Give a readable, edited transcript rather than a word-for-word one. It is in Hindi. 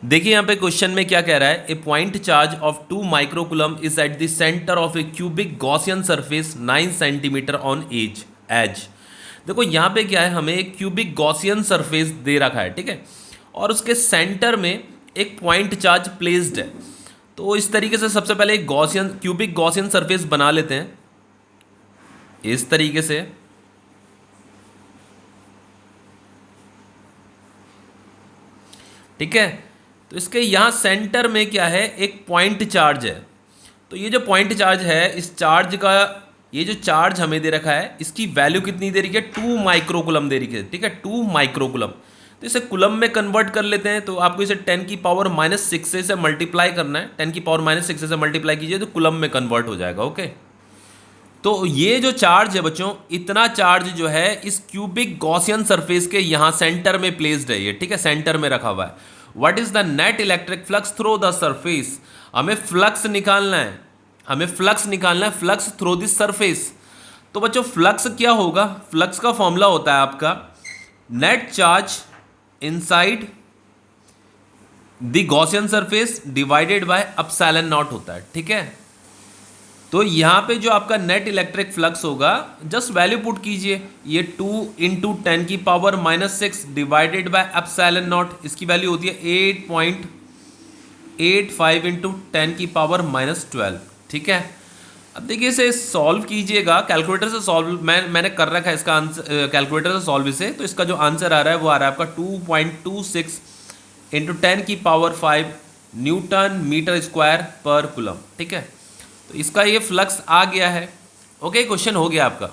देखिए यहाँ पे क्वेश्चन में क्या कह रहा है, a point charge of 2 microcoulomb is at the centre of a cubic Gaussian surface 9 centimetre on edge. देखो यहाँ पे क्या है, हमें एक क्यूबिक गॉसियन सरफेस दे रखा है, ठीक है, और उसके सेंटर में एक पॉइंट चार्ज प्लेस्ड है। तो इस तरीके से सबसे पहले एक गॉसियन क्यूबिक गॉसियन सरफेस बना लेते हैं इस तरीके से। ठीक है, तो इसके यहाँ सेंटर में क्या है, एक पॉइंट चार्ज है। तो ये जो पॉइंट चार्ज है, इस चार्ज का ये जो चार्ज हमें दे रखा है, इसकी वैल्यू कितनी दे रही है, 2 माइक्रोकुलम दे रही है, ठीक है, 2 माइक्रोकुलम। तो इसे कुलम में कन्वर्ट कर लेते हैं। तो आपको इसे 10 की पावर -6 से मल्टीप्लाई करना है, 10 की पावर -6 से मल्टीप्लाई कीजिए तो कुलम में कन्वर्ट हो जाएगा। ओके, तो ये जो चार्ज है बच्चों, इतना चार्ज जो है इस क्यूबिक गॉसियन सरफेस के यहाँ सेंटर में प्लेस्ड है ये, ठीक है, सेंटर में रखा हुआ है। What is the net electric flux through the surface, हमें फ्लक्स निकालना है, हमें फ्लक्स निकालना है, फ्लक्स थ्रू दिस सरफेस। तो बच्चों फ्लक्स क्या होगा, फ्लक्स का फॉर्मूला होता है आपका net charge inside the Gaussian surface divided by epsilon not होता है, ठीक है। तो यहाँ पे जो आपका नेट इलेक्ट्रिक फ्लक्स होगा, जस्ट वैल्यू पुट कीजिए, ये 2 इंटू 10 की power -6 divided by epsilon not, इसकी वैल्यू होती है 8.85 इंटू 10 की पावर -12, ठीक है। अब देखिए इसे सॉल्व कीजिएगा कैलकुलेटर से, सॉल्व मैंने कर रखा है इसका आंसर, कैलकुलेटर से सॉल्व इसे। तो इसका जो आंसर आ रहा है वो आ रहा है आपका 2.26 इंटू 10 की power 5 Newton metre square per coulomb, ठीक है। तो इसका ये फ्लक्स आ गया है। ओके, क्वेश्चन हो गया आपका।